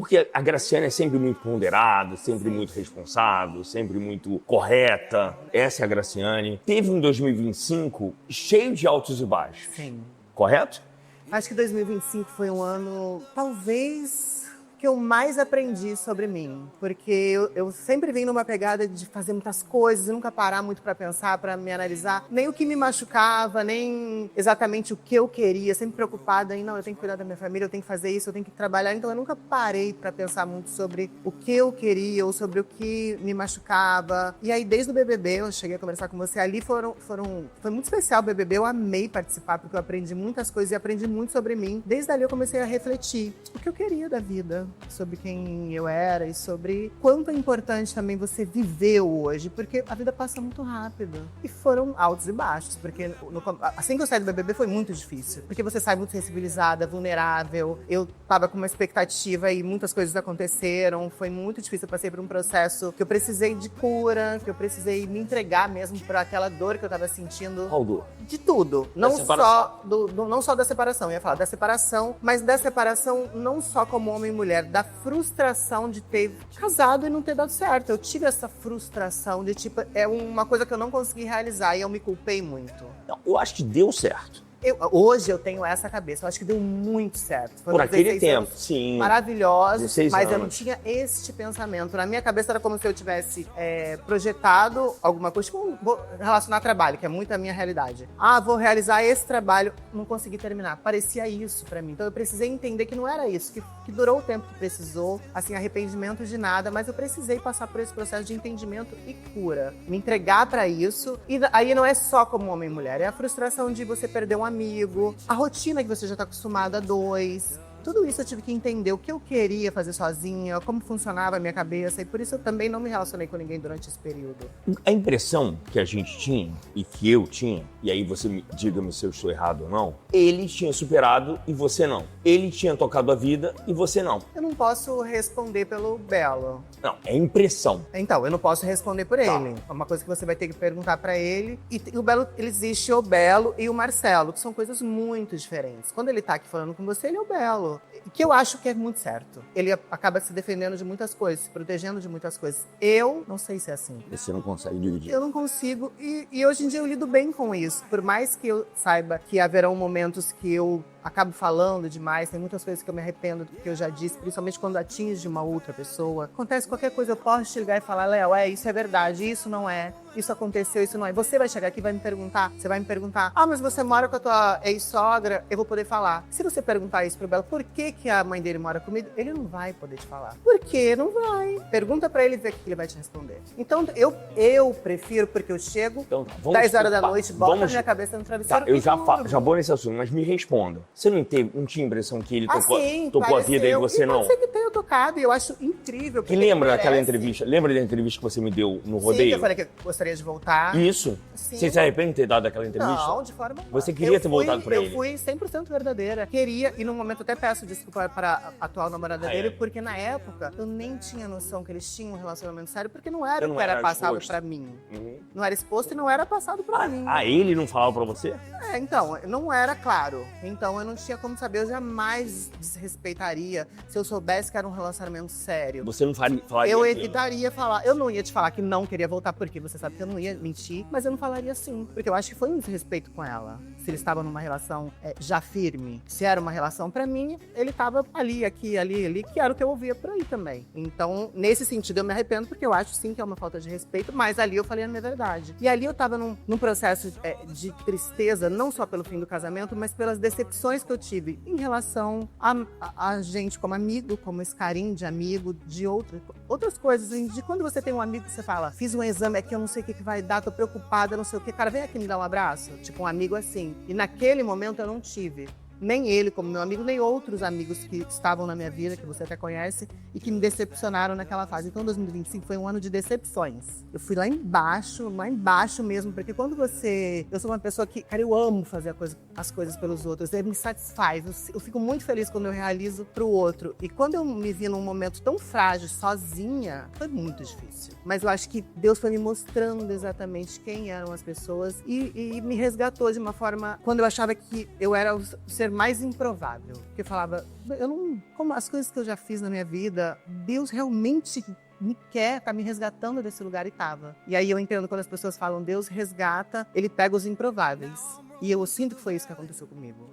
Porque a Graciane é sempre muito ponderada, sempre muito responsável, sempre muito correta. Essa é a Graciane. Teve um 2025 cheio de altos e baixos. Sim. Correto? Acho que 2025 foi um ano, talvez, que eu mais aprendi sobre mim. Porque eu sempre vim numa pegada de fazer muitas coisas e nunca parar muito para pensar, para me analisar. Nem o que me machucava, nem exatamente o que eu queria. Sempre preocupada em, não, eu tenho que cuidar da minha família, eu tenho que fazer isso, eu tenho que trabalhar. Então eu nunca parei para pensar muito sobre o que eu queria ou sobre o que me machucava. E aí, desde o BBB, eu cheguei a conversar com você ali, foi muito especial o BBB. Eu amei participar, porque eu aprendi muitas coisas e aprendi muito sobre mim. Desde ali eu comecei a refletir o que eu queria da vida, sobre quem eu era e sobre quanto é importante também você viver hoje, porque a vida passa muito rápido. E foram altos e baixos, porque assim que eu saí do BBB foi muito difícil, porque você sai muito sensibilizada, vulnerável. Eu tava com uma expectativa e muitas coisas aconteceram, foi muito difícil. Eu passei por um processo que eu precisei de cura, que eu precisei me entregar mesmo por aquela dor que eu tava sentindo. Qual dor? De tudo. Não só da separação, eu ia falar da separação, mas da separação não só como homem e mulher, da frustração de ter casado e não ter dado certo. Eu tive essa frustração de tipo, é uma coisa que eu não consegui realizar e eu me culpei muito. Não, eu acho que deu certo. Hoje eu tenho essa cabeça, eu acho que deu muito certo. Por aquele tempo, sim. Maravilhosos, 16 mas anos. eu não tinha este pensamento. Na minha cabeça era como se eu tivesse projetado alguma coisa, tipo, vou relacionar trabalho, que é muito a minha realidade. Vou realizar esse trabalho, não consegui terminar. Parecia isso pra mim. Então eu precisei entender que não era isso, que durou o tempo que precisou, assim, arrependimento de nada, mas eu precisei passar por esse processo de entendimento e cura. Me entregar pra isso. E aí não é só como homem e mulher, é a frustração de você perder um amigo, a rotina que você já está acostumado a dois. Tudo isso eu tive que entender o que eu queria fazer sozinha, como funcionava a minha cabeça, e por isso eu também não me relacionei com ninguém durante esse período. A impressão que a gente tinha, e que eu tinha, e aí você diga-me se eu estou errado ou não, ele tinha superado e você não. Ele tinha tocado a vida e você não. Eu não posso responder pelo Belo. Não, é impressão. Então, eu não posso responder por ele. É uma coisa que você vai ter que perguntar pra ele. E o Belo, existe o Belo e o Marcelo, que são coisas muito diferentes. Quando ele tá aqui falando com você, ele é o Belo. Que eu acho que é muito certo. Ele acaba se defendendo de muitas coisas, se protegendo de muitas coisas. Eu não sei se é assim. Você não consegue dividir. Eu não consigo. E hoje em dia eu lido bem com isso. Por mais que eu saiba que haverão momentos que eu acabo falando demais, tem muitas coisas que eu me arrependo do que eu já disse, principalmente quando atinge uma outra pessoa. Acontece qualquer coisa, eu posso te ligar e falar, Léo, isso é verdade, isso não é, isso aconteceu, isso não é. Você vai chegar aqui e vai me perguntar, você vai me perguntar, mas você mora com a tua ex-sogra, eu vou poder falar. Se você perguntar isso pro Belo, por que a mãe dele mora comigo, ele não vai poder te falar. Por quê? Não vai. Pergunta pra ele e vê o que ele vai te responder. Então, eu prefiro, porque eu chego, então, 10 horas da noite, boto a minha cabeça no travesseiro eu já vou nesse assunto, mas me responda. Você não tinha a impressão que ele tocou a vida e você não? Pode ser que tenha tocado, e eu acho incrível. E lembra daquela entrevista? Lembra da entrevista que você me deu no rodeio? Sim, eu falei que eu gostaria de voltar. Isso. Sim. Você se arrepende de ter dado aquela entrevista? Não, de forma nenhuma. Você queria ter voltado pra ele? Eu fui 100% verdadeira. Queria, e no momento até peço desculpa para a atual namorada dele, porque na época eu nem tinha noção que eles tinham um relacionamento sério, porque não era o que era passado pra mim. Não era exposto e não era passado pra mim. Ele não falava pra você? Então, não era claro. Então eu não tinha como saber, eu jamais desrespeitaria se eu soubesse que era um relacionamento sério. Você não falaria? Eu evitaria falar. Eu não ia te falar que não queria voltar, porque você sabe que eu não ia mentir, mas eu não falaria sim. Porque eu acho que foi um desrespeito com ela. Se ele estava numa relação já firme, se era uma relação pra mim, ele estava ali, aqui, ali, que era o que eu ouvia por aí também. Então, nesse sentido, eu me arrependo, porque eu acho sim que é uma falta de respeito, mas ali eu falei a minha verdade. E ali eu tava num processo de tristeza, não só pelo fim do casamento, mas pelas decepções que eu tive em relação a gente como amigo, como esse carinho de amigo, de outras coisas. De quando você tem um amigo que você fala, fiz um exame aqui, eu não sei o que vai dar, tô preocupada, não sei o que. Cara, vem aqui me dar um abraço. Tipo, um amigo assim. E naquele momento eu não tive. Nem ele como meu amigo, nem outros amigos que estavam na minha vida, que você até conhece, e que me decepcionaram naquela fase. Então 2025 foi um ano de decepções. Eu fui lá embaixo mesmo, porque quando eu sou uma pessoa que, cara, eu amo fazer as coisas pelos outros, me satisfaz. Eu fico muito feliz quando eu realizo pro outro. E quando eu me vi num momento tão frágil, sozinha, foi muito difícil. Mas eu acho que Deus foi me mostrando exatamente quem eram as pessoas e me resgatou de uma forma, quando eu achava que eu era o ser ser mais improvável. Porque eu falava, eu não, como as coisas que eu já fiz na minha vida, Deus realmente me quer, tá me resgatando desse lugar, e tava. E aí eu entendo quando as pessoas falam Deus resgata, ele pega os improváveis. E eu sinto que foi isso que aconteceu comigo.